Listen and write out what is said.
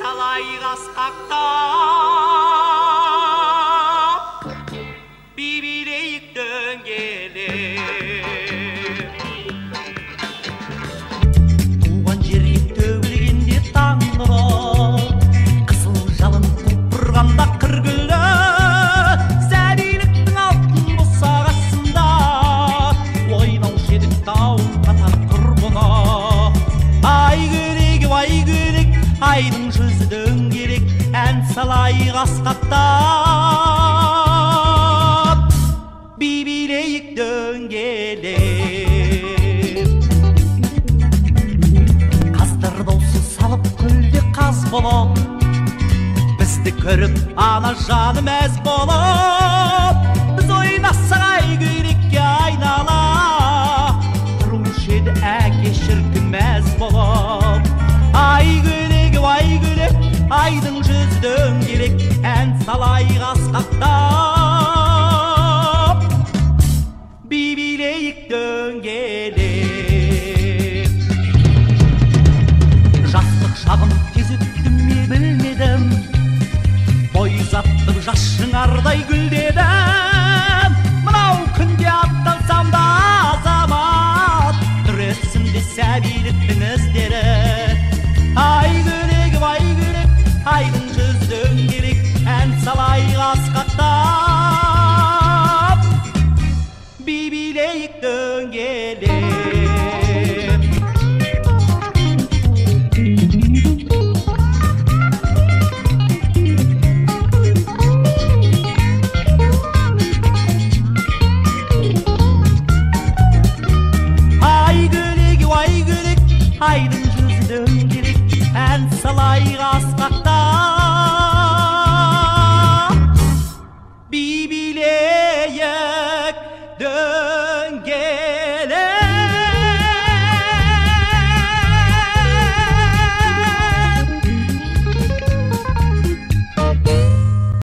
салайық асқақтап, бибилейік дөңгелек. Туған жерге төгілгенде таң нұры, қызыл жалын құлпырғанда қыр гүлі, сәбиліктің алтын босағасында ойнаушы едік тауын қатар құрбыны. Ай гүлек, айдың жүзі дөңгелек, ән салайық асқақтап, бибилейік дөңгелек. Қаздар даусы салып күлде қаз болып, бізді көріп ана жаны мәз болып, біз ойнасақ ай гүлекке айнала, тұрушы еді әке шіркін мәз болып. Ай гүлек, айдың жүзі дөңгелек, ән салайық асқақтап, бибилейік дөңгелек. Жастық шағым тез өтті ме білмедім, бой ұзаттым жас шыңардай гүлдедім. Мынау күнде аттансам да азамат, түресімде сәбиліктің іздері. Ай гүлек, айдың жүзі дөңгелек, ән салайық асқақтап, бибилейік дөңгелек. Ай гүлек, айдың жүзі дөңгелек, ән салайық